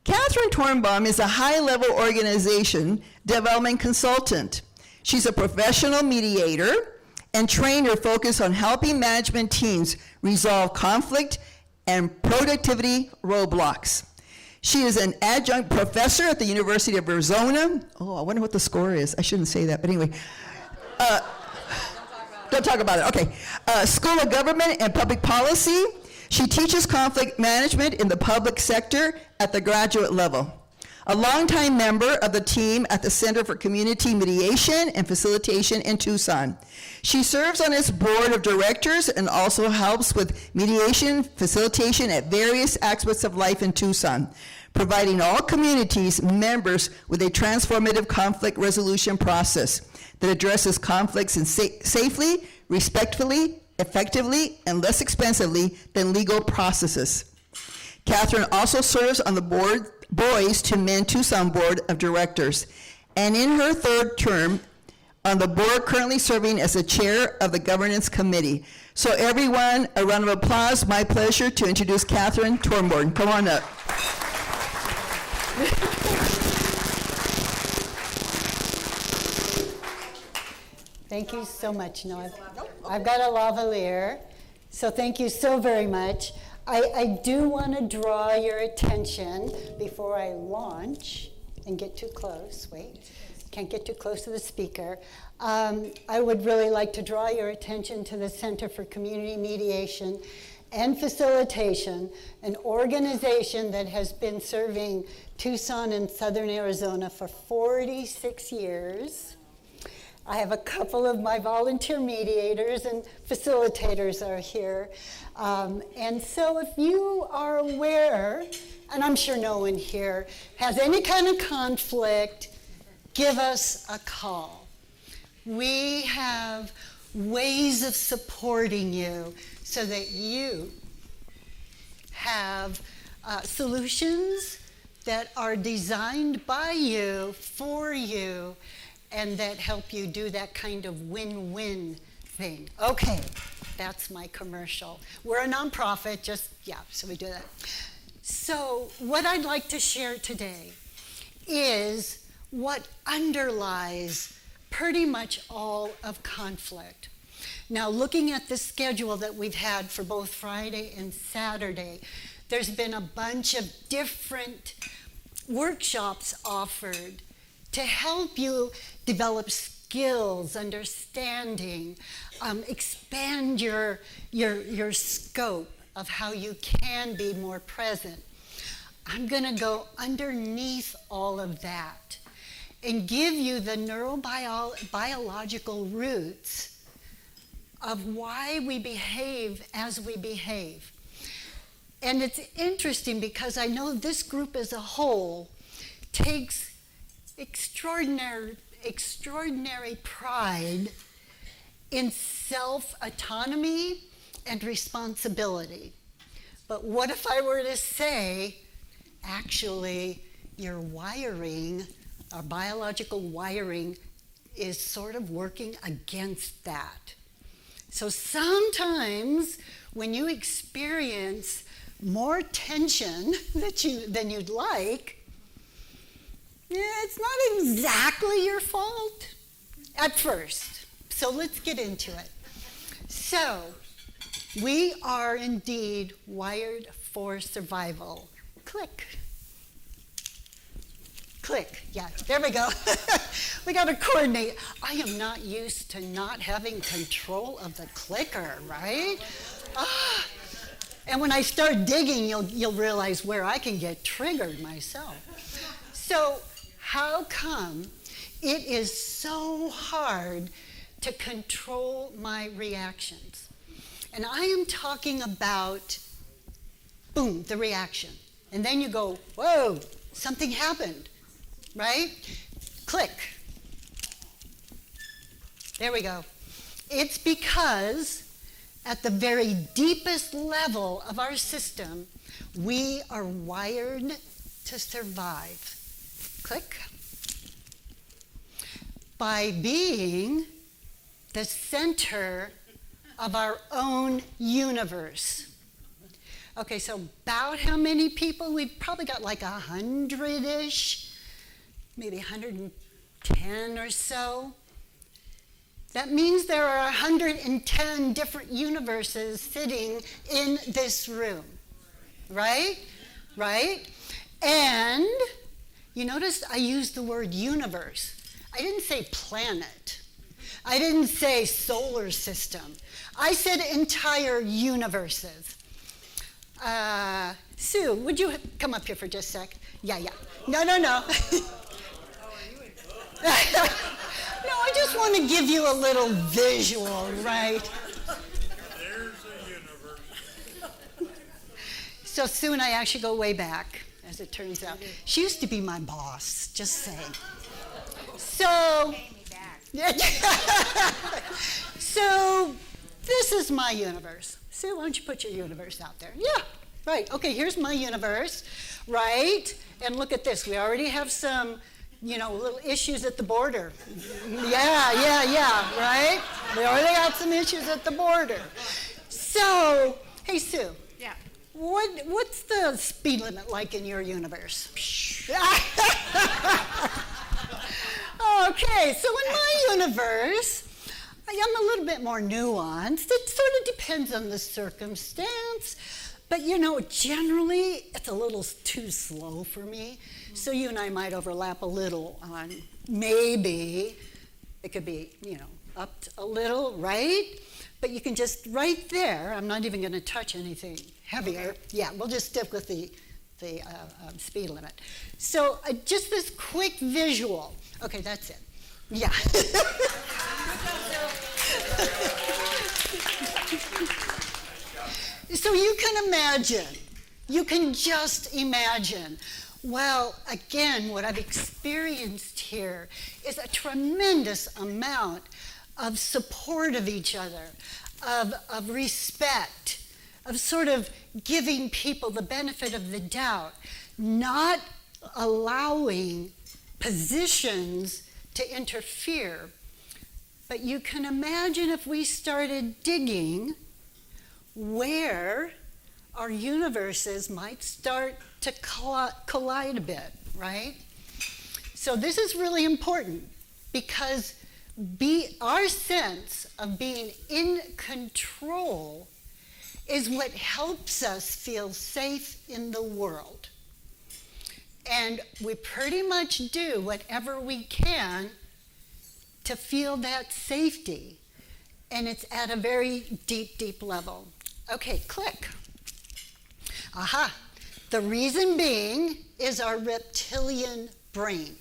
Catherine Tornbom is a high-level organization development consultant. She's a professional mediator and trainer focused on helping management teams resolve conflict and productivity roadblocks. She is an adjunct professor at the University of Arizona. Oh, I wonder what the score is. I shouldn't say that, but anyway. Don't talk about it, okay. School of Government and Public Policy. She teaches conflict management in the public sector at the graduate level. A longtime member of the team at the Center for Community Mediation and Facilitation in Tucson. She serves on its board of directors and also helps with mediation, facilitation at various aspects of life in Tucson, providing all communities members with a transformative conflict resolution process that addresses conflicts safely, respectfully, effectively, and less expensively than legal processes. Catherine also serves on the Boys to Men Tucson Board of Directors, and in her third term on the board, currently serving as the chair of the Governance Committee. So everyone, a round of applause. My pleasure to introduce Catherine Tornbom. Come on up. Thank you so much. No, I've got a lavalier, so thank you so very much. I do want to draw your attention before I launch and get too close. Wait, can't get too close to the speaker. I would really like to draw your attention to the Center for Community Mediation and Facilitation, an organization that has been serving Tucson and Southern Arizona for 46 years. I have a couple of my volunteer mediators and facilitators are here. And so if you are aware, and I'm sure no one here has any kind of conflict, give us a call. We have ways of supporting you so that you have solutions that are designed by you, for you, and that help you do that kind of win-win thing. Okay, that's my commercial. We're a nonprofit, so we do that. So what I'd like to share today is what underlies pretty much all of conflict. Now, looking at the schedule that we've had for both Friday and Saturday, there's been a bunch of different workshops offered to help you develop skills, understanding, expand your scope of how you can be more present. I'm going to go underneath all of that and give you the neurobiological roots of why we behave as we behave. And it's interesting because I know this group as a whole takes extraordinary pride in self-autonomy and responsibility. But what if I were to say, actually, your wiring, our biological wiring, is sort of working against that. So sometimes when you experience more tension than you'd like, it's not exactly your fault at first. So let's get into it. So we are indeed wired for survival. Click. Click. Yeah, there we go. We got to coordinate. I am not used to not having control of the clicker, right? And when I start digging, you'll realize where I can get triggered myself. So how come it is so hard to control my reactions? And I am talking about, boom, the reaction. And then you go, whoa, something happened, right? Click. There we go. It's because at the very deepest level of our system, we are wired to survive. Click. By being the center of our own universe. Okay, so about how many people? We've probably got like 100-ish, maybe 110 or so. That means there are 110 different universes sitting in this room, right? Right? And you notice I used the word universe. I didn't say planet. I didn't say solar system. I said entire universes. Sue, would you come up here for just a sec? Yeah. No. No, I just want to give you a little visual, right? There's a universe. So Sue and I actually go way back, as it turns out. She used to be my boss, just saying. So, so this is my universe. Sue, why don't you put your universe out there? Yeah, right. Okay, here's my universe, right? And look at this. We already have some, little issues at the border. Yeah, right? We already got some issues at the border. So, hey, Sue. Yeah. What's the speed limit like in your universe? Okay, so in my universe, I am a little bit more nuanced. It sort of depends on the circumstance, but generally it's a little too slow for me. So you and I might overlap a little on maybe it could be, up a little, right? But you can just right there, I'm not even going to touch anything heavier. Okay. Yeah, we'll just stick with the speed limit. So just this quick visual. Okay, that's it. Yeah. So you can just imagine. Well, again, what I've experienced here is a tremendous amount of support of each other, of respect, of sort of giving people the benefit of the doubt, not allowing positions to interfere. But you can imagine if we started digging where our universes might start to collide a bit, right? So this is really important because our sense of being in control is what helps us feel safe in the world. And we pretty much do whatever we can to feel that safety. And it's at a very deep, deep level. Okay, click. Aha. The reason being is our reptilian brain.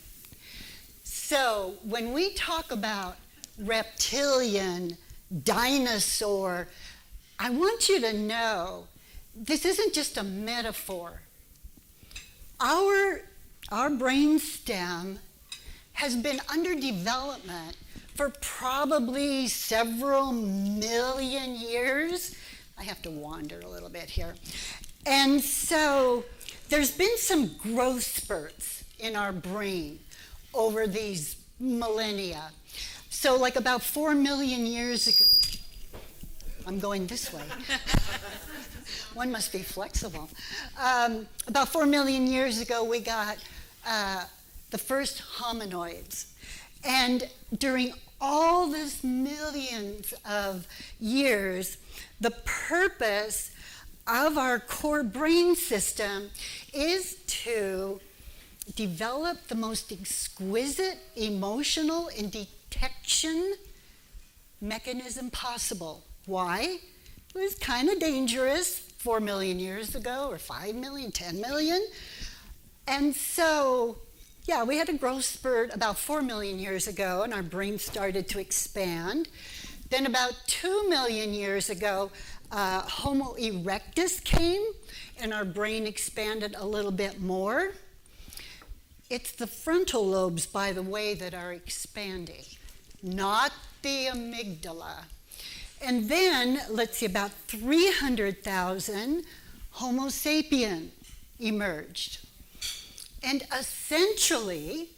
So when we talk about reptilian, dinosaur, I want you to know this isn't just a metaphor. Our brain stem has been under development for probably several million years. I have to wander a little bit here. And so there's been some growth spurts in our brain over these millennia. So like about 4 million years ago, I'm going this way. One must be flexible. About 4 million years ago, we got the first hominoids. And during all this millions of years, the purpose of our core brain system is to develop the most exquisite emotional and detection mechanism possible. Why? It was kind of dangerous 4 million years ago, or 5 million, 10 million. And so, yeah, we had a growth spurt about 4 million years ago, and our brain started to expand. Then about 2 million years ago, Homo erectus came, and our brain expanded a little bit more. It's the frontal lobes, by the way, that are expanding, not the amygdala. And then, let's see, about 300,000 Homo sapien emerged. And essentially,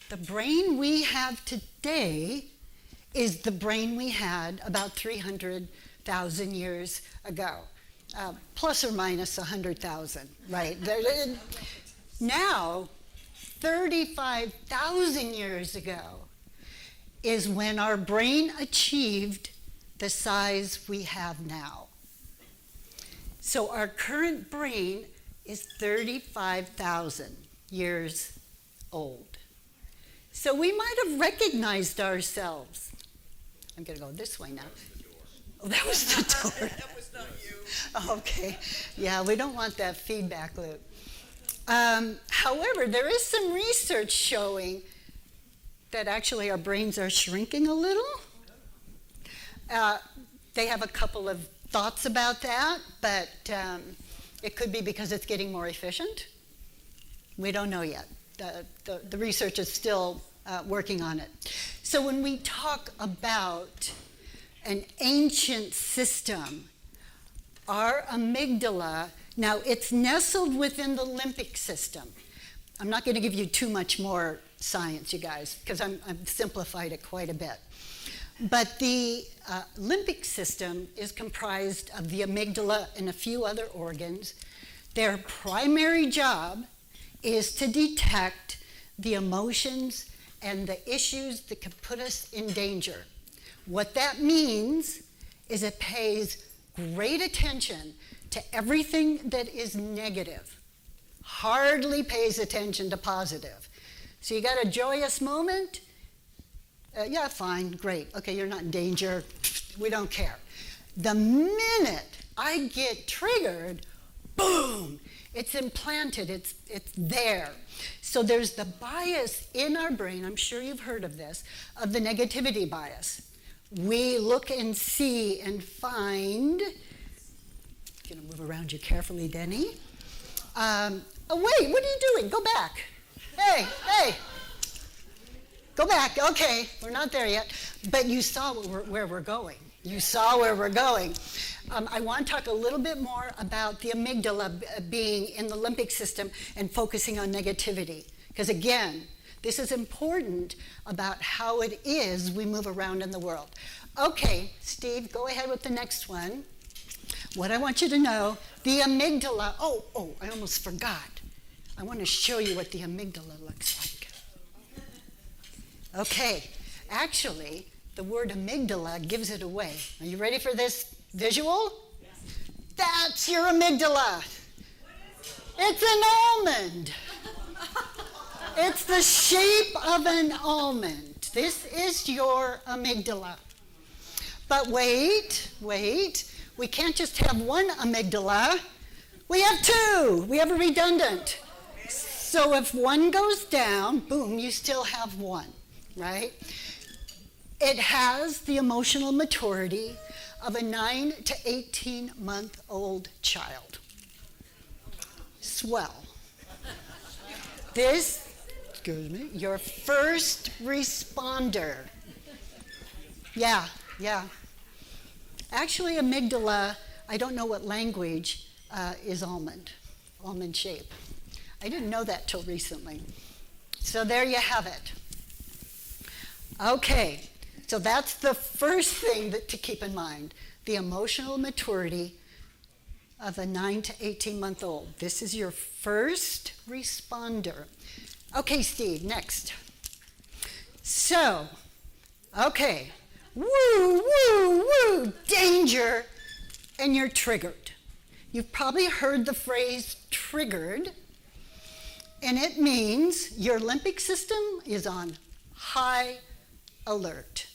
the brain we have today is the brain we had about 300,000 years ago. plus or minus 100,000, right? Now, 35,000 years ago is when our brain achieved the size we have now. So our current brain is 35,000 years old. So we might have recognized ourselves. I'm going to go this way now. Oh, that was the door. That was not you. Okay. Yeah, we don't want that feedback loop. However, there is some research showing that actually our brains are shrinking a little. They have a couple of thoughts about that, but it could be because it's getting more efficient. We don't know yet. The research is still working on it. So when we talk about an ancient system, our amygdala, now it's nestled within the limbic system. I'm not going to give you too much more science, you guys, because I've simplified it quite a bit. But the limbic system is comprised of the amygdala and a few other organs. Their primary job is to detect the emotions and the issues that could put us in danger. What that means is it pays great attention to everything that is negative, hardly pays attention to positive. So you got a joyous moment? Yeah, fine, great. Okay, you're not in danger. We don't care. The minute I get triggered, boom, it's implanted, it's there. So there's the bias in our brain, I'm sure you've heard of this, of the negativity bias. We look and see and find, I'm gonna move around you carefully, Denny. Oh wait, what are you doing? Go back. Hey. Go back, okay, we're not there yet. But you saw where we're going. You saw where we're going. I want to talk a little bit more about the amygdala being in the limbic system and focusing on negativity. Because again, this is important about how it is we move around in the world. Okay, Steve, go ahead with the next one. What I want you to know, the amygdala, oh, I almost forgot. I want to show you what the amygdala looks like. Okay, actually, the word amygdala gives it away. Are you ready for this visual? Yes. That's your amygdala. It's an almond. It's the shape of an almond. This is your amygdala. But wait, we can't just have one amygdala. We have two. We have a redundant. So if one goes down, boom, you still have one. Right? It has the emotional maturity of a 9 to 18-month-old child. Swell. This, excuse me, your first responder. Yeah. Actually, amygdala, I don't know what language is almond shape. I didn't know that till recently. So there you have it. Okay, so that's the first thing to keep in mind, the emotional maturity of a 9 to 18-month-old. This is your first responder. Okay, Steve, next. So, okay, woo, danger, and you're triggered. You've probably heard the phrase triggered, and it means your limbic system is on high alert.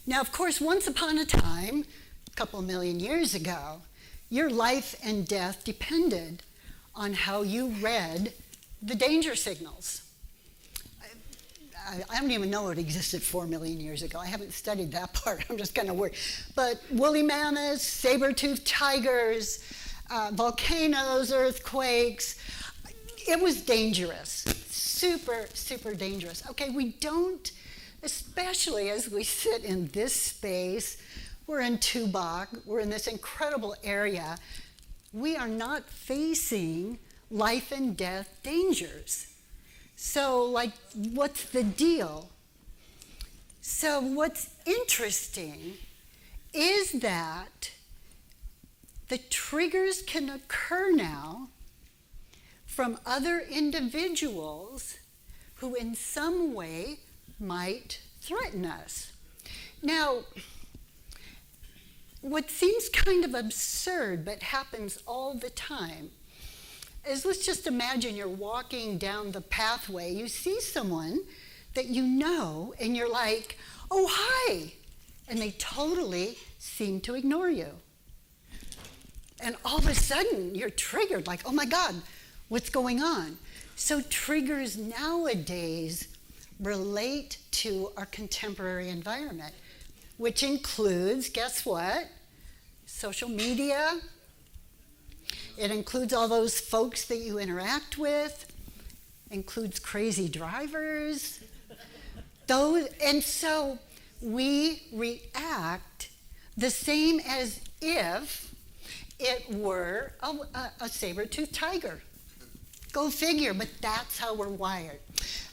Now, of course, once upon a time, a couple million years ago, your life and death depended on how you read the danger signals. I don't even know it existed 4 million years ago. I haven't studied that part. I'm just kind of worried. But woolly mammoths, saber-toothed tigers, volcanoes, earthquakes, it was dangerous. Super dangerous. Okay, we don't, especially as we sit in this space, we're in Tubac, we're in this incredible area, we are not facing life and death dangers. So, like, what's the deal? So what's interesting is that the triggers can occur now from other individuals who in some way might threaten us. Now, what seems kind of absurd but happens all the time is, let's just imagine you're walking down the pathway, you see someone that you know, and you're like, oh, hi, and they totally seem to ignore you. And all of a sudden, you're triggered, like, oh my God, what's going on? So triggers nowadays relate to our contemporary environment, which includes, guess what? Social media. It includes all those folks that you interact with, includes crazy drivers. And so we react the same as if it were a saber-toothed tiger. Go figure, but that's how we're wired.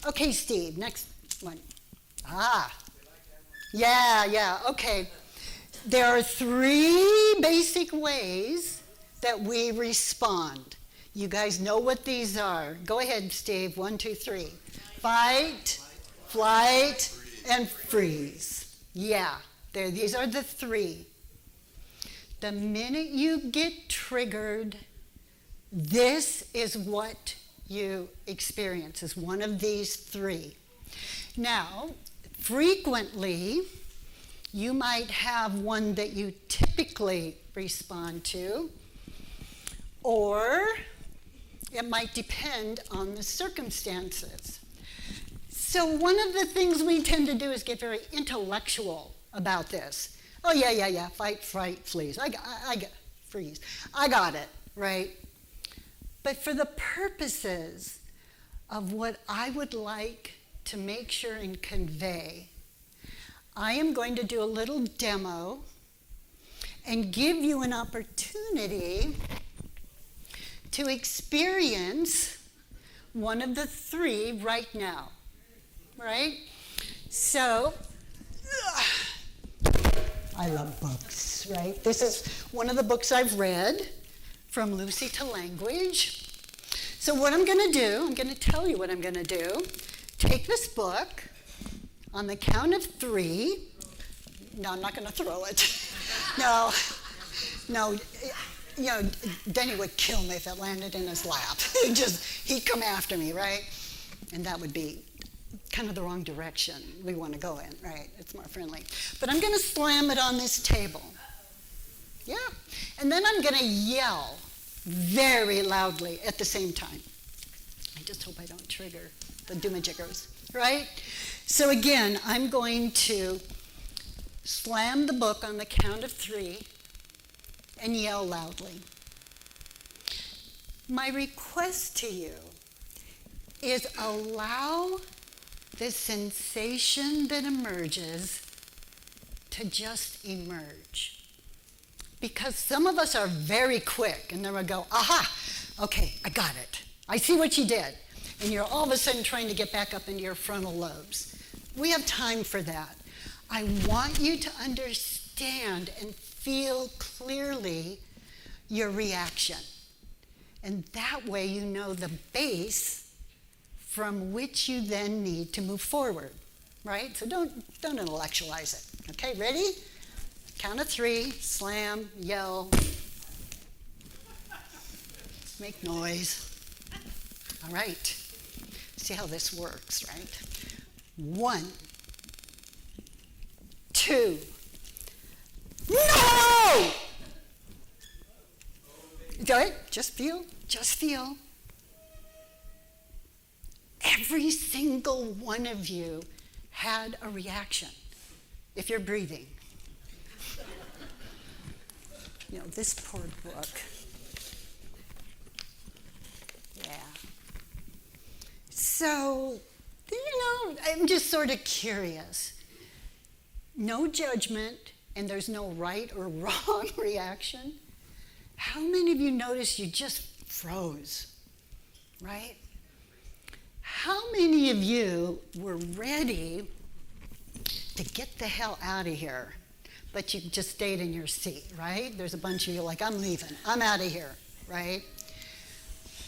Okay, Steve, next one. Yeah, okay. There are 3 basic ways that we respond. You guys know what these are. Go ahead, Steve. 1, 2, 3. Fight, flight, and freeze. Yeah, these are the 3. The minute you get triggered, this is what you experience, is one of these 3. Now, frequently, you might have one that you typically respond to, or it might depend on the circumstances. So one of the things we tend to do is get very intellectual about this. Oh, yeah, fight, fright, freeze. Freeze. I got it, right? But for the purposes of what I would like to make sure and convey, I am going to do a little demo and give you an opportunity to experience one of the 3 right now, right? So, I love books, right? This is one of the books I've read, From Lucy to Language. So what I'm going to do, I'm going to tell you what I'm going to do. Take this book, on the count of 3. No, I'm not going to throw it. No, you know, Denny would kill me if it landed in his lap. He'd come after me, right? And that would be kind of the wrong direction we want to go in, right? It's more friendly. But I'm going to slam it on this table. Yeah. And then I'm going to yell very loudly at the same time. I just hope I don't trigger the doomajiggers, right? So again, I'm going to slam the book on the count of 3 and yell loudly. My request to you is allow the sensation that emerges to just emerge. Because some of us are very quick, and then we'll go, aha, okay, I got it. I see what you did. And you're all of a sudden trying to get back up into your frontal lobes. We have time for that. I want you to understand and feel clearly your reaction. And that way you know the base from which you then need to move forward, right? So don't intellectualize it. Okay, ready? Count of 3, slam, yell, make noise. All right. See how this works, right? 1, 2. No! Do it. Just feel. Every single one of you had a reaction, if you're breathing. You know, this poor book. Yeah. So, I'm just sort of curious. No judgment, and there's no right or wrong reaction. How many of you noticed you just froze, right? How many of you were ready to get the hell out of here, but you just stayed in your seat, right? There's a bunch of you like, I'm leaving, I'm out of here, right?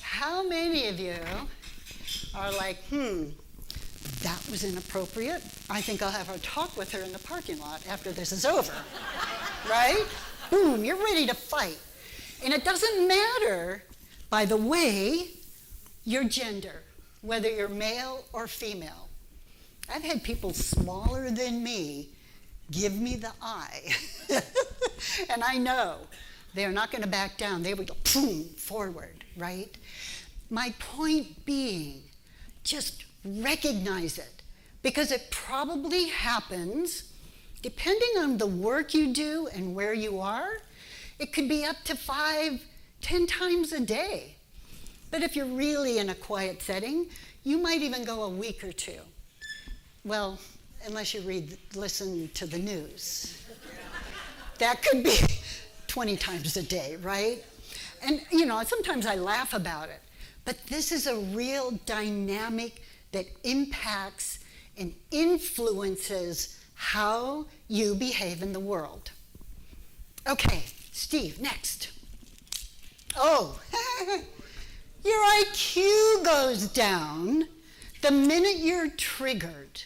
How many of you are like, that was inappropriate. I think I'll have a talk with her in the parking lot after this is over, right? Boom, you're ready to fight. And it doesn't matter, by the way, your gender, whether you're male or female. I've had people smaller than me give me the eye. And I know they're not going to back down. They would go boom, forward, right? My point being, just recognize it, because it probably happens, depending on the work you do and where you are, it could be up to 5, 10 times a day. But if you're really in a quiet setting, you might even go a week or 2. Well, unless you listen to the news. That could be 20 times a day, right? And, sometimes I laugh about it, but this is a real dynamic that impacts and influences how you behave in the world. Okay, Steve, next. Oh, your IQ goes down the minute you're triggered,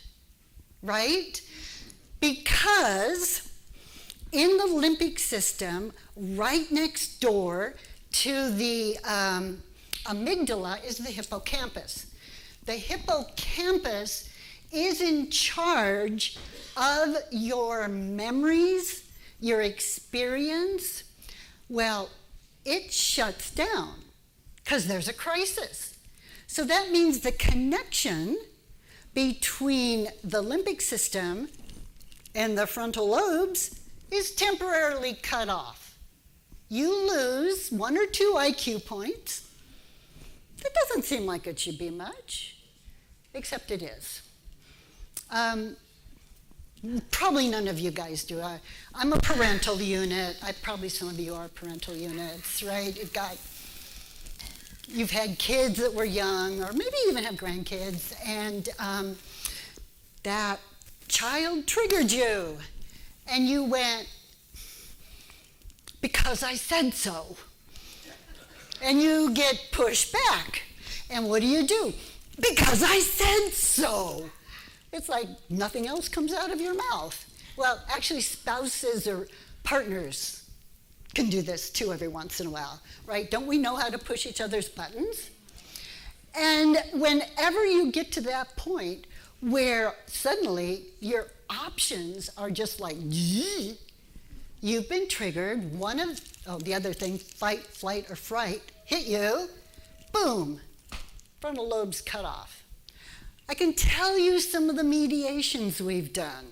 right? Because in the limbic system, right next door to the amygdala is the hippocampus. The hippocampus is in charge of your memories, your experience. Well, it shuts down because there's a crisis. So that means the connection between the limbic system and the frontal lobes is temporarily cut off. You lose 1 or 2 IQ points. That doesn't seem like it should be much, except it is. Probably none of you guys do. I'm a parental unit. Probably some of you are parental units, right? You've had kids that were young, or maybe even have grandkids, and that child triggered you, and you went, because I said so. And you get pushed back. And what do? Because I said so. It's like nothing else comes out of your mouth. Well, actually, spouses or partners can do this too every once in a while, right? Don't we know how to push each other's buttons? And whenever you get to that point where suddenly your options are just like, you've been triggered, the other thing, fight, flight, or fright, hit you, boom, frontal lobe's cut off. I can tell you some of the mediations we've done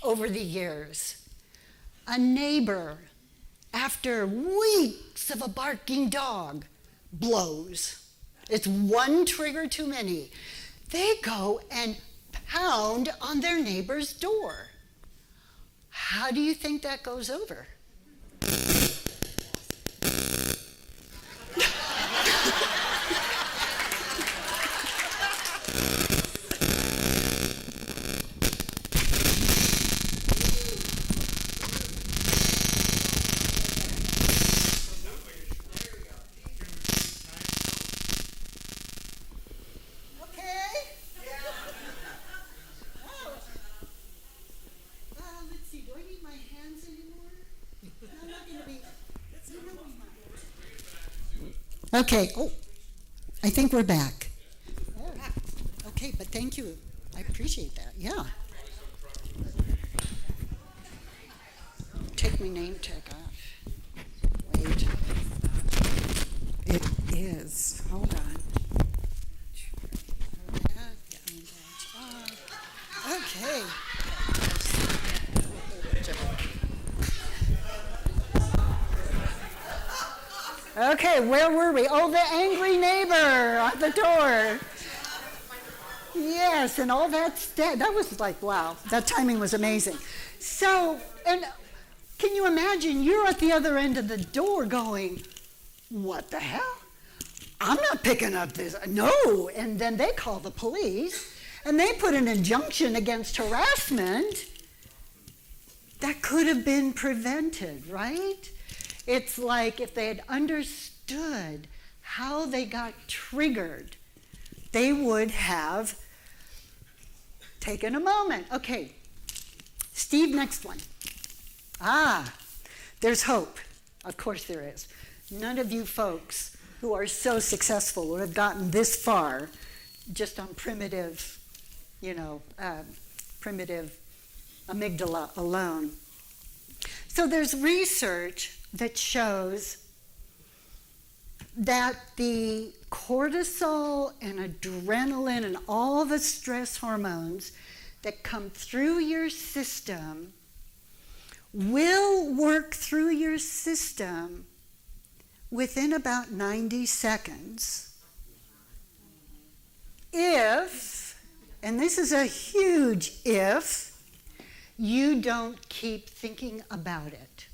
over the years. A neighbor, after weeks of a barking dog, blows. It's one trigger too many. They go and pound on their neighbor's door. How do you think that goes over? Okay, I think we're back. Okay, but thank you. I appreciate that, yeah. Take my name tag off. Wait. It is. Hold on. Okay. Okay, where were we? Oh, the angry neighbor at the door. Yes, and all that stuff. That was like, wow, that timing was amazing. So, and can you imagine, you're at the other end of the door going, what the hell? I'm not picking up this. No, and then they call the police, and they put an injunction against harassment. that could have been prevented, right? It's like if they had understood how they got triggered, they would have taken a moment. Okay, Steve, next one. There's hope. Of course there is. None of you folks who are so successful would have gotten this far just on primitive, primitive amygdala alone. So there's research that shows that the cortisol and adrenaline and all the stress hormones that come through your system will work through your system within about 90 seconds if, and this is a huge if, you don't keep thinking about it.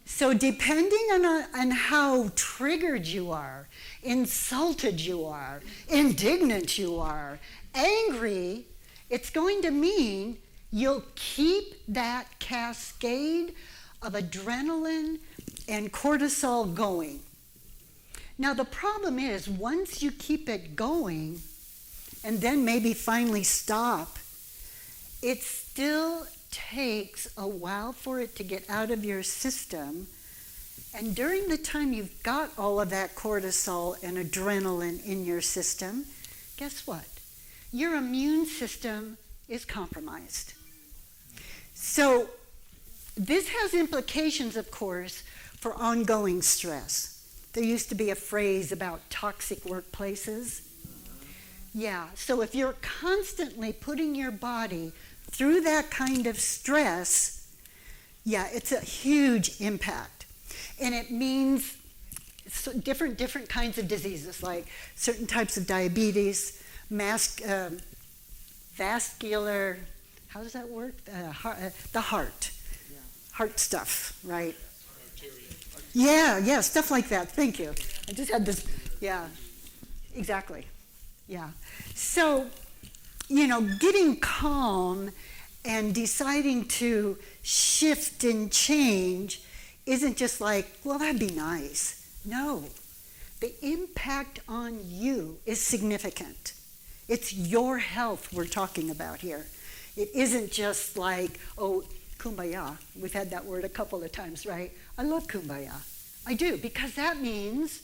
So depending on how triggered you are, insulted you are, indignant you are, angry, it's going to mean you'll keep that cascade of adrenaline and cortisol going. Now the problem is, once you keep it going and then maybe finally stop, it still takes a while for it to get out of your system. And during the time you've got all of that cortisol and adrenaline in your system, guess what? Your immune system is compromised. So this has implications, of course, for ongoing stress. There used to be a phrase about toxic workplaces. Yeah, so if you're constantly putting your body through that kind of stress, yeah, it's a huge impact. And it means different kinds of diseases, like certain types of diabetes, vascular, how does that work? The heart. Heart stuff, right? Yeah, stuff like that. Thank you. I just had this, yeah, exactly. Yeah. So, getting calm and deciding to shift and change isn't just like, well, that'd be nice. No. The impact on you is significant. It's your health we're talking about here. It isn't just like, oh, kumbaya. We've had that word a couple of times, right? I love kumbaya. I do, because that means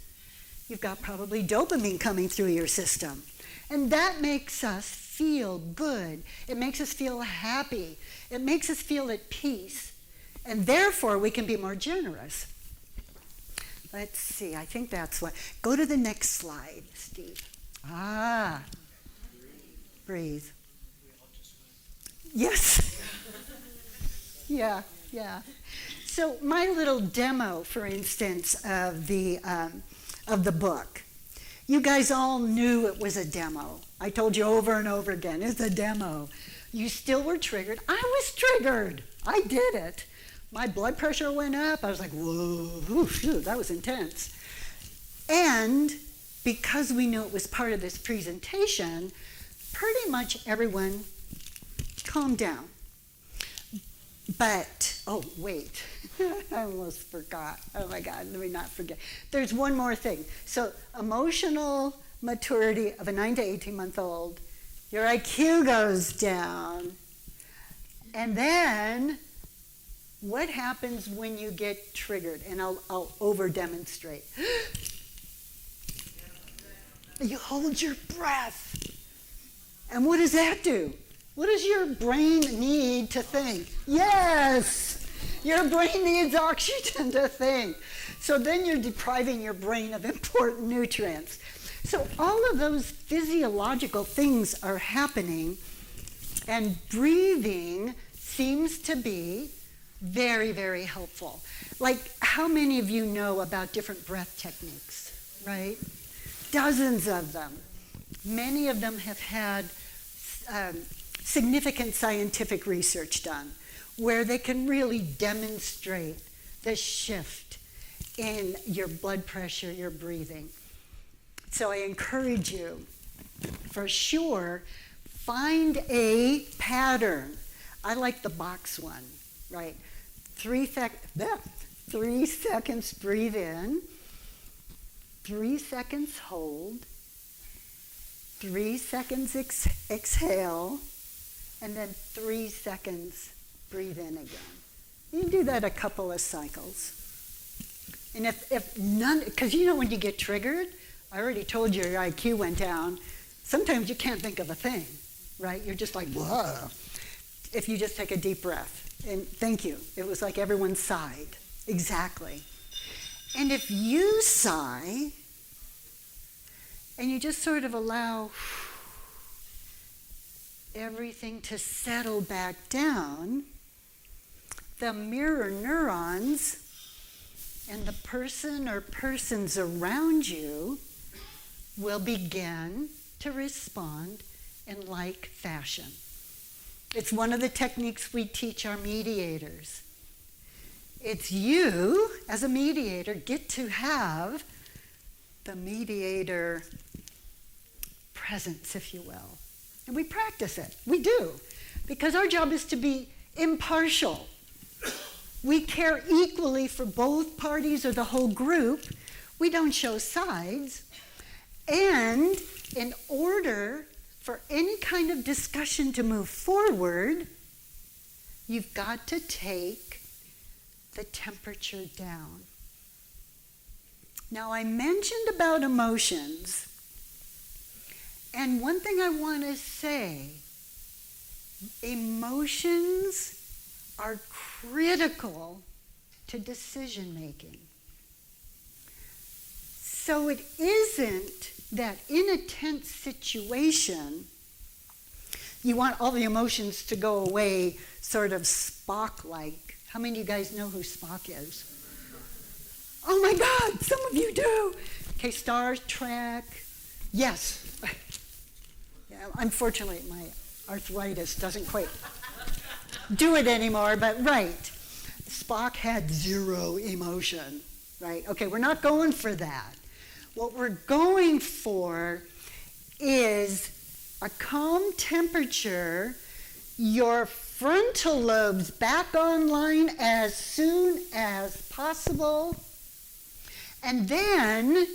you've got probably dopamine coming through your system. And that makes us feel good. It makes us feel happy. It makes us feel at peace. And therefore, we can be more generous. Let's see, I think that's what. Go to the next slide, Steve. Breathe. Yes. Yeah. So my little demo, for instance, of the book. You guys all knew it was a demo. I told you over and over again, it's a demo. You still were triggered. I was triggered. I did it. My blood pressure went up. I was like, whoa, that was intense. And because we knew it was part of this presentation, pretty much everyone calmed down. But, oh, wait. I almost forgot. Oh my God, let me not forget. There's one more thing. So emotional maturity of a 9 to 18-month-old, your IQ goes down. And then what happens when you get triggered? And I'll over-demonstrate. You hold your breath. And what does that do? What does your brain need to think? Yes! Your brain needs oxygen to think. So then you're depriving your brain of important nutrients. So all of those physiological things are happening, and breathing seems to be very, very helpful. Like, how many of you know about different breath techniques, right? Dozens of them. Many of them have had significant scientific research done where they can really demonstrate the shift in your blood pressure, your breathing. So I encourage you, for sure, find a pattern. I like the box one, right? 3 seconds, breathe in. 3 seconds, hold. 3 seconds, exhale. And then 3 seconds, breathe in again. You can do that a couple of cycles. And if none, because you know when you get triggered, I already told you your IQ went down. Sometimes you can't think of a thing, right? You're just like, whoa. If you just take a deep breath. And thank you. It was like everyone sighed. Exactly. And if you sigh, and you just sort of allow everything to settle back down, the mirror neurons and the person or persons around you will begin to respond in like fashion. It's one of the techniques we teach our mediators. It's you, as a mediator, get to have the mediator presence, if you will. And we practice it. We do. Because our job is to be impartial. We care equally for both parties or the whole group. We don't show sides. And in order for any kind of discussion to move forward, you've got to take the temperature down. Now, I mentioned about emotions, and one thing I want to say, emotions are critical to decision making. So it isn't that in a tense situation, you want all the emotions to go away sort of Spock-like. How many of you guys know who Spock is? Oh my God, some of you do. Okay, Star Trek. Yes. Yeah, unfortunately, my arthritis doesn't quite do it anymore, but right. Spock had zero emotion, right? Okay, we're not going for that. What we're going for is a calm temperature, your frontal lobes back online as soon as possible, and then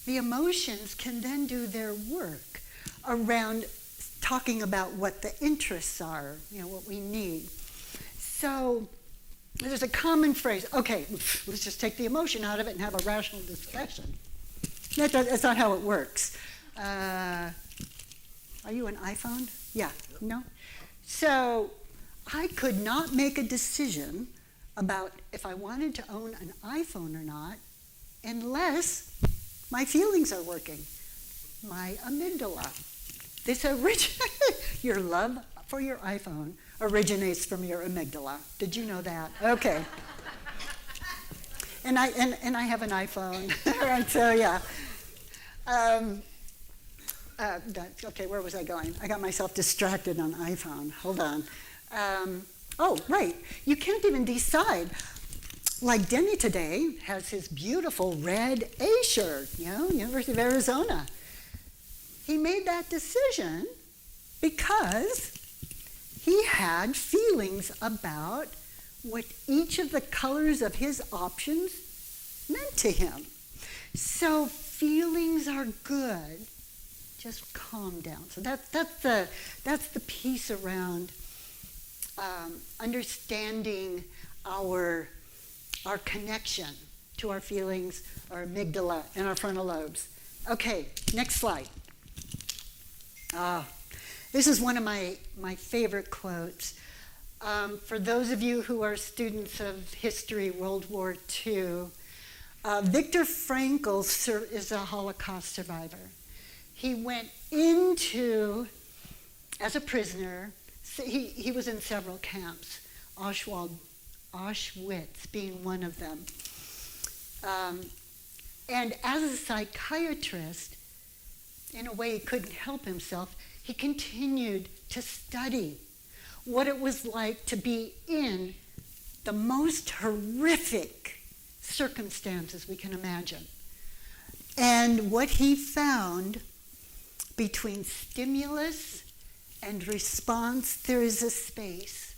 the emotions can then do their work around talking about what the interests are, what we need. So there's a common phrase, okay, let's just take the emotion out of it and have a rational discussion. That's not how it works. Are you an iPhone? Yeah, no? So I could not make a decision about if I wanted to own an iPhone or not unless my feelings are working. My amygdala. Your love for your iPhone originates from your amygdala. Did you know that? Okay. And I have an iPhone. All right, so yeah. Okay, where was I going? I got myself distracted on iPhone. Hold on. Oh, right. You can't even decide. Like Denny today has his beautiful red A shirt, University of Arizona. He made that decision because he had feelings about what each of the colors of his options meant to him. So feelings are good. Just calm down. So that's the piece around understanding our connection to our feelings, our amygdala, and our frontal lobes. Okay, next slide. This is one of my favorite quotes. For those of you who are students of history, World War II, Viktor Frankl is a Holocaust survivor. He went into, as a prisoner, he was in several camps, Auschwitz being one of them. And as a psychiatrist, in a way he couldn't help himself, he continued to study what it was like to be in the most horrific circumstances we can imagine. And what he found between stimulus and response, there is a space.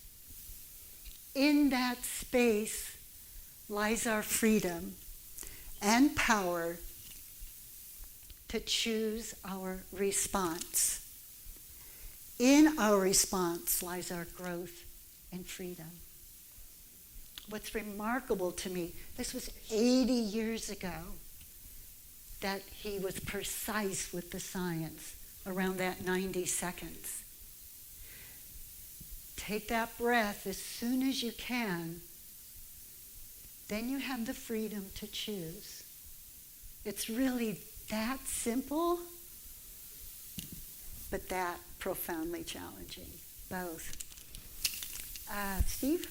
In that space lies our freedom and power to choose our response. In our response lies our growth and freedom. What's remarkable to me, this was 80 years ago that he was precise with the science around that 90 seconds. Take that breath as soon as you can, then you have the freedom to choose. It's really that simple, but that profoundly challenging, both. Steve?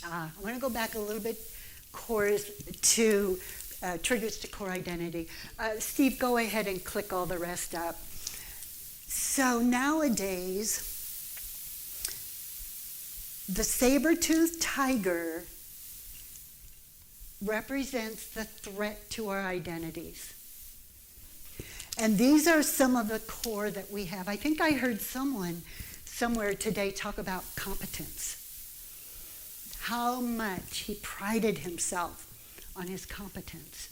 I'm going to go back a little bit, cores to triggers to core identity. Steve, go ahead and click all the rest up. So nowadays, the saber-toothed tiger represents the threat to our identities. And these are some of the core that we have. I think I heard someone somewhere today talk about competence. How much he prided himself on his competence.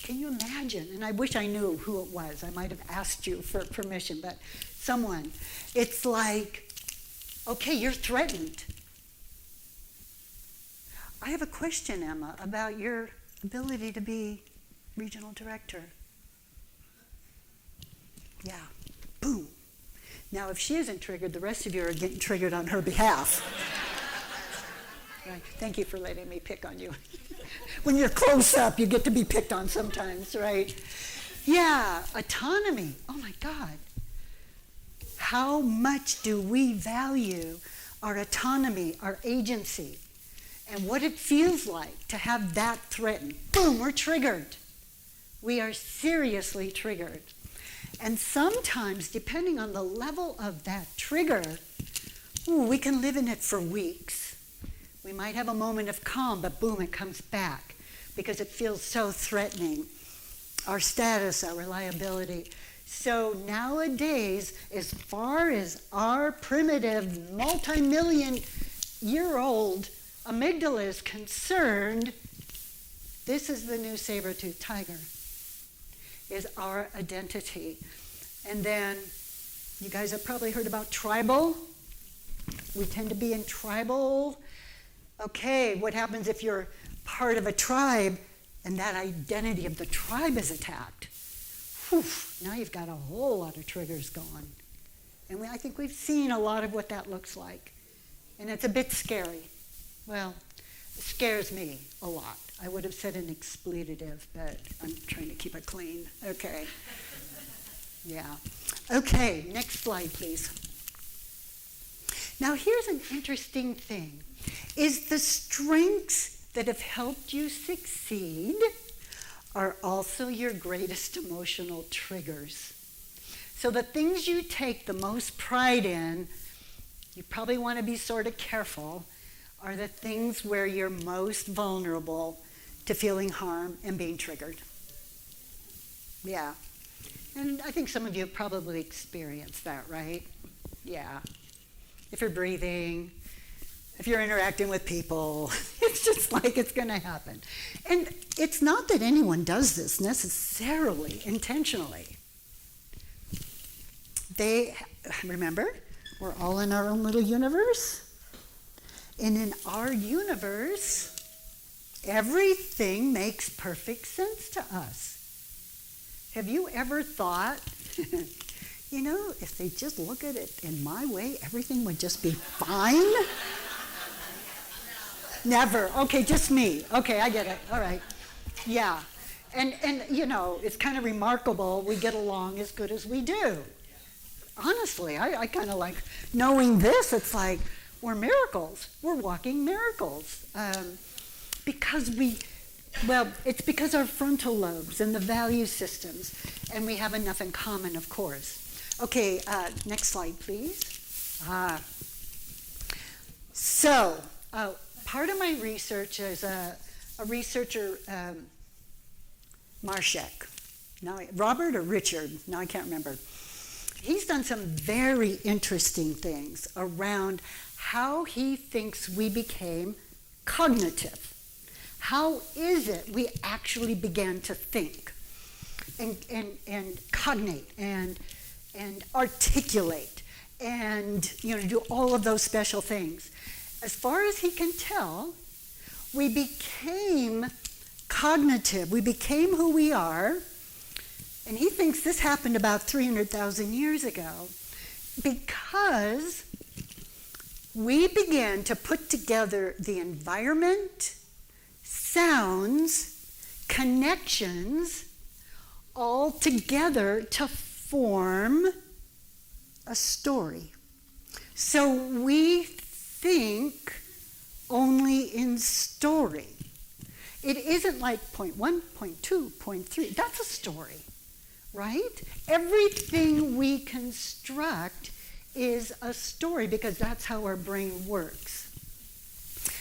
Can you imagine? And I wish I knew who it was. I might have asked you for permission, but someone. It's like, okay, you're threatened. I have a question, Emma, about your ability to be regional director. Yeah, boom. Now, if she isn't triggered, the rest of you are getting triggered on her behalf. Right. Thank you for letting me pick on you. When you're close up, you get to be picked on sometimes, right? Yeah, autonomy. Oh my God. How much do we value our autonomy, our agency, and what it feels like to have that threatened? Boom, we're triggered. We are seriously triggered. And sometimes, depending on the level of that trigger, we can live in it for weeks. We might have a moment of calm, but boom, it comes back because it feels so threatening. Our status, our reliability. So nowadays, as far as our primitive, multi-million-year-old amygdala is concerned, this is the new saber-toothed tiger, is our identity. And then, you guys have probably heard about tribal. We tend to be in tribal. Okay, what happens if you're part of a tribe and that identity of the tribe is attacked? Whew, now you've got a whole lot of triggers going. And I think we've seen a lot of what that looks like. And it's a bit scary. Well, it scares me a lot. I would have said an expletive, but I'm trying to keep it clean. Okay. Yeah. Okay, next slide, please. Now, here's an interesting thing. Is the strengths that have helped you succeed are also your greatest emotional triggers. So the things you take the most pride in, you probably want to be sort of careful, are the things where you're most vulnerable to feeling harm and being triggered. Yeah. And I think some of you have probably experienced that, right? Yeah. If you're breathing, if you're interacting with people, it's just like it's going to happen. And it's not that anyone does this necessarily, intentionally. Remember, we're all in our own little universe. And in our universe, everything makes perfect sense to us. Have you ever thought, if they just look at it in my way, everything would just be fine? Never. Okay, just me. Okay, I get it. All right. Yeah. And it's kind of remarkable we get along as good as we do. Honestly, I kind of like knowing this. It's like we're miracles. We're walking miracles. Because it's because our frontal lobes and the value systems, and we have enough in common, of course. Okay, next slide, please. Part of my research is a researcher, Marshak. Now, Robert or Richard? Now I can't remember. He's done some very interesting things around how he thinks we became cognitive. How is it we actually began to think and cognate and articulate and do all of those special things? As far as he can tell, we became cognitive. We became who we are. And he thinks this happened about 300,000 years ago because we began to put together the environment, sounds, connections, all together to form a story. So we think only in story. It isn't like point 1, point 2, point 3. That's a story, right? Everything we construct is a story because that's how our brain works.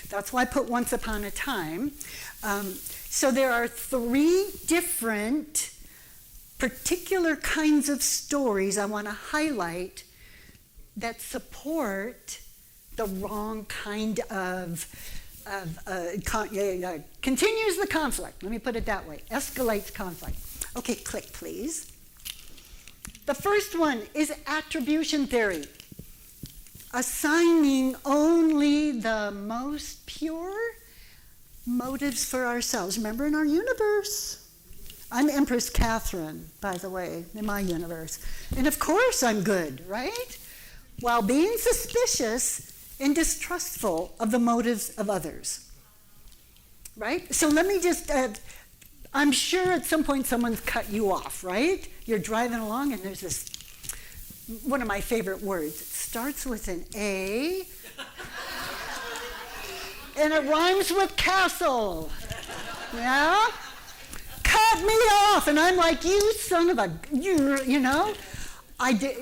That's why I put once upon a time. So there are 3 different particular kinds of stories I want to highlight that support the wrong kind of continues the conflict. Let me put it that way. Escalates conflict. Okay, click, please. The first one is attribution theory, assigning only the most pure motives for ourselves. Remember, in our universe, I'm Empress Catherine, by the way, in my universe. And of course I'm good, right? While being suspicious and distrustful of the motives of others, right? So let me just, I'm sure at some point someone's cut you off, right? You're driving along and there's this, one of my favorite words. It starts with an A and it rhymes with castle, yeah? Cut me off, and I'm like, you son of a, you know?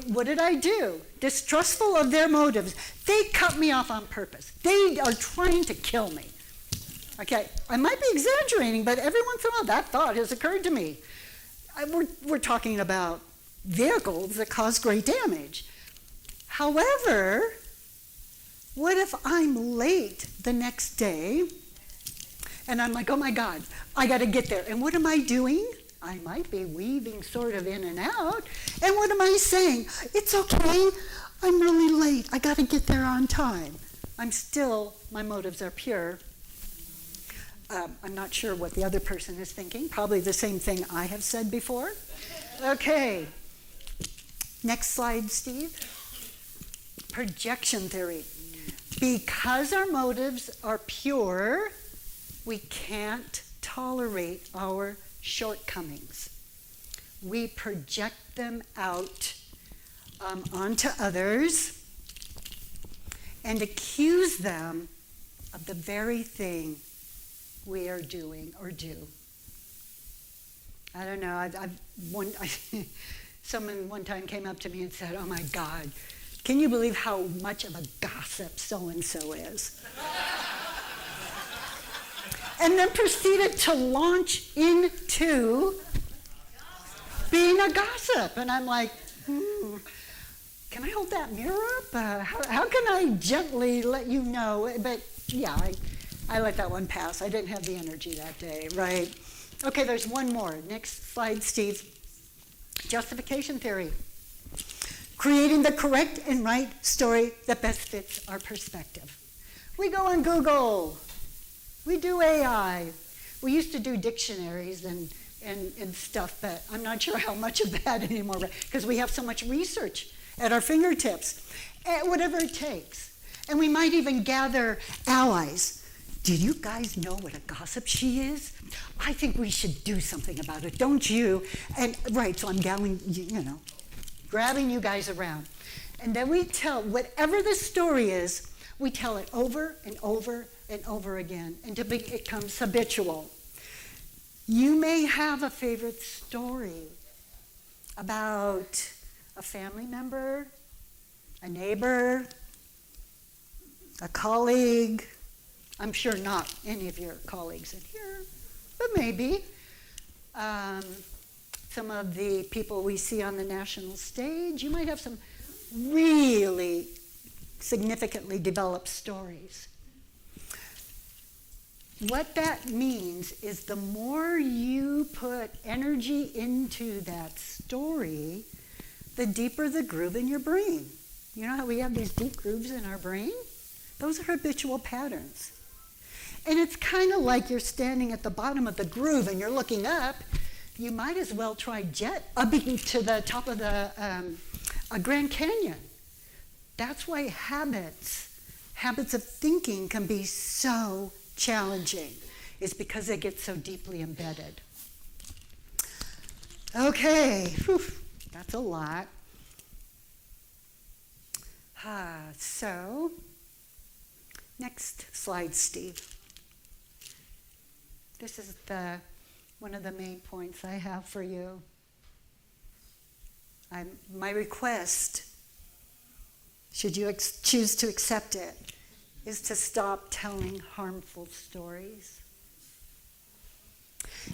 What did I do? Distrustful of their motives. They cut me off on purpose. They are trying to kill me. Okay, I might be exaggerating, but every once in a while that thought has occurred to me. We're talking about vehicles that cause great damage. However, what if I'm late the next day and I'm like, oh my God, I got to get there. And what am I doing? I might be weaving sort of in and out. And what am I saying? It's okay. I'm really late. I got to get there on time. My motives are pure. I'm not sure what the other person is thinking. Probably the same thing I have said before. Okay. Next slide, Steve. Projection theory. Because our motives are pure, we can't tolerate our shortcomings. We project them out onto others and accuse them of the very thing we are doing or do. I don't know. Someone one time came up to me and said, oh my God, can you believe how much of a gossip so-and-so is? And then proceeded to launch into being a gossip. And I'm like, can I hold that mirror up? How can I gently let you know? But yeah, I let that one pass. I didn't have the energy that day, right? Okay, there's one more. Next slide, Steve. Justification theory. Creating the correct and right story that best fits our perspective. We go on Google. We do AI. We used to do dictionaries and stuff, but I'm not sure how much of that anymore because we have so much research at our fingertips. Whatever it takes. And we might even gather allies. Do you guys know what a gossip she is? I think we should do something about it, don't you? And right, so I'm grabbing you guys around. And then we tell, whatever the story is, we tell it over and over and over again until it becomes habitual. You may have a favorite story about a family member, a neighbor, a colleague. I'm sure not any of your colleagues in here, but maybe. Some of the people we see on the national stage, you might have some really significantly develop stories. What that means is the more you put energy into that story, the deeper the groove in your brain. You know how we have these deep grooves in our brain? Those are habitual patterns. And it's kind of like you're standing at the bottom of the groove and you're looking up. You might as well try upping to the top of the Grand Canyon. That's why habits of thinking can be so challenging, is because they get so deeply embedded. Okay, whew, that's a lot. So, next slide, Steve. This is one of the main points I have for you. My request, should you choose to accept it, is to stop telling harmful stories.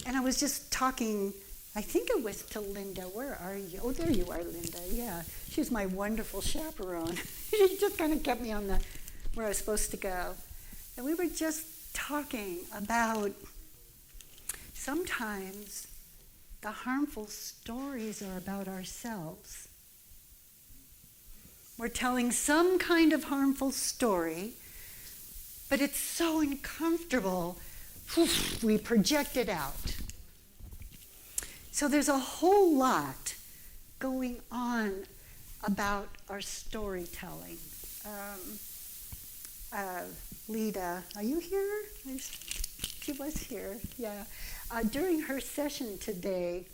And I was just talking, I think it was to Linda. Where are you? Oh, there you are, Linda. Yeah, she's my wonderful chaperone. She just kind of kept me on where I was supposed to go. And we were just talking about sometimes the harmful stories are about ourselves. We're telling some kind of harmful story, but it's so uncomfortable, we project it out. So there's a whole lot going on about our storytelling. Lita, are you here? She was here, yeah. During her session today,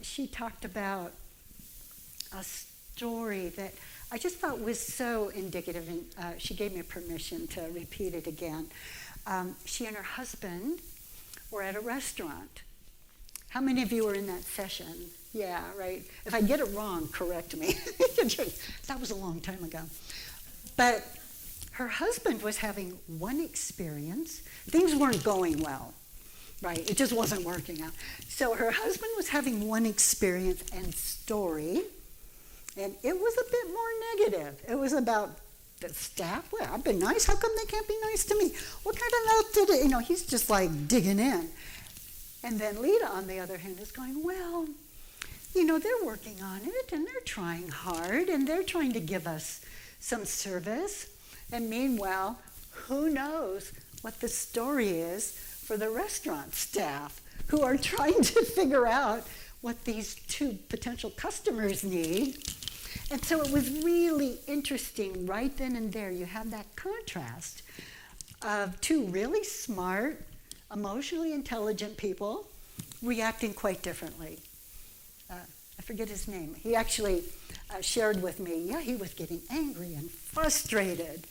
she talked about a story that I just thought was so indicative, and she gave me permission to repeat it again. She and her husband were at a restaurant. How many of you were in that session? Yeah, right. If I get it wrong, correct me. That was a long time ago. But her husband was having one experience. Things weren't going well, right? It just wasn't working out. So her husband was having one experience and story, and it was a bit more negative. It was about the staff. Well, I've been nice. How come they can't be nice to me? What kind of note did it? You know, he's just like digging in. And then Lita, on the other hand, is going, well, you know, they're working on it, and they're trying hard, and they're trying to give us some service. And meanwhile, who knows what the story is for the restaurant staff who are trying to figure out what these two potential customers need. And so it was really interesting right then and there. You have that contrast of two really smart, emotionally intelligent people reacting quite differently. I forget his name. He actually shared with me, yeah, he was getting angry and frustrated.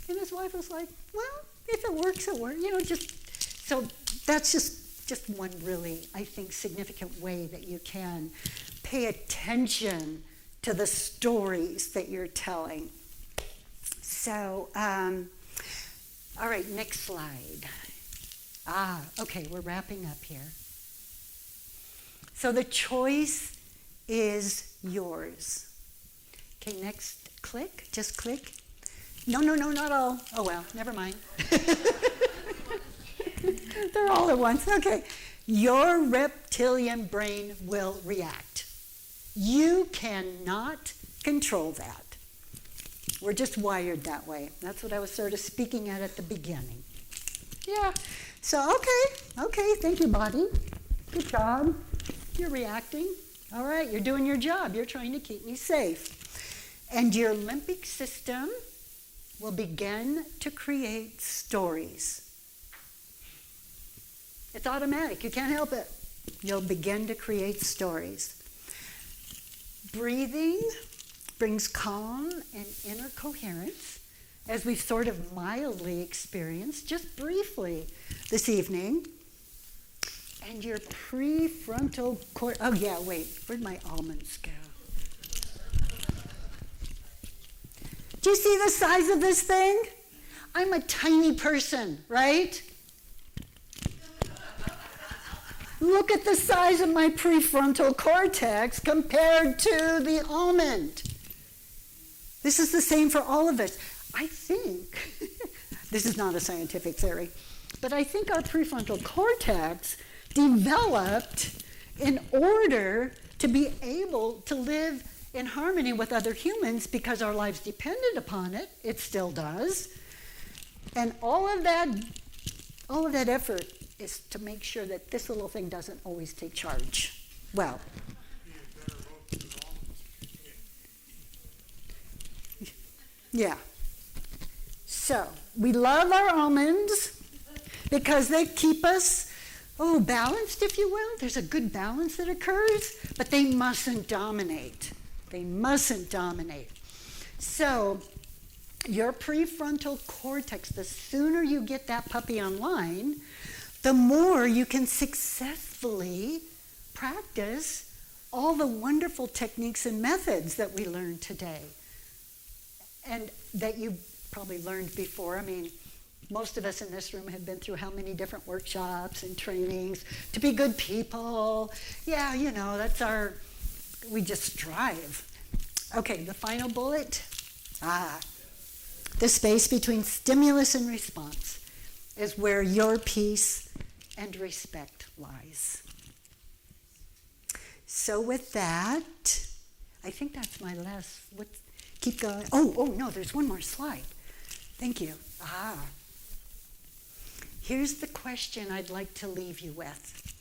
And his wife was like, well, if it works, it works. You know, so that's just one really, I think, significant way that you can pay attention to the stories that you're telling. So, all right, next slide. Okay, we're wrapping up here. So the choice is yours. Okay, next, click, just click. No, not all. Oh, well, never mind. They're all at once. Okay. Your reptilian brain will react. You cannot control that. We're just wired that way. That's what I was sort of speaking at the beginning. Yeah. So, okay, thank you, body. Good job. You're reacting. All right, you're doing your job. You're trying to keep me safe. And your limbic system will begin to create stories. It's automatic. You can't help it. You'll begin to create stories. Breathing brings calm and inner coherence, as we've sort of mildly experienced just briefly this evening. And your prefrontal cortex. Oh, yeah, wait. Where'd my almonds go? Do you see the size of this thing? I'm a tiny person, right? Look at the size of my prefrontal cortex compared to the almond. This is the same for all of us. I think, this is not a scientific theory, but I think our prefrontal cortex developed in order to be able to live in harmony with other humans because our lives depended upon it. It still does. And all of that effort is to make sure that this little thing doesn't always take charge. Well, yeah. So, we love our almonds because they keep us, balanced, if you will. There's a good balance that occurs, but they mustn't dominate. They mustn't dominate. So, your prefrontal cortex, the sooner you get that puppy online, the more you can successfully practice all the wonderful techniques and methods that we learned today. And that you probably learned before. I mean, most of us in this room have been through how many different workshops and trainings to be good people. Yeah, we just strive. Okay, the final bullet. The space between stimulus and response is where your peace and respect lies. So with that, I think that's my last. Keep going. Oh, no, there's one more slide. Thank you. Here's the question I'd like to leave you with.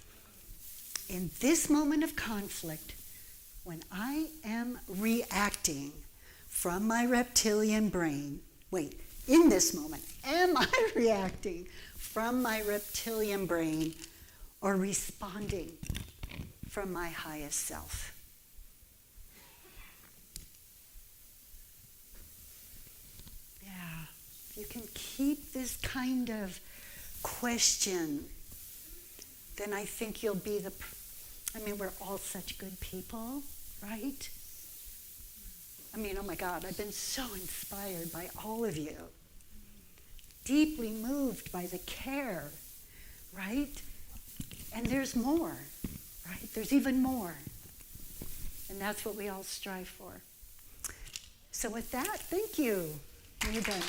In this moment of conflict, when I am reacting from my reptilian brain, in this moment, am I reacting from my reptilian brain or responding from my highest self? You can keep this kind of question, then I think you'll be we're all such good people, right? Oh my God, I've been so inspired by all of you. Deeply moved by the care, right? And there's more, right? There's even more. And that's what we all strive for. So with that, thank you. You're done.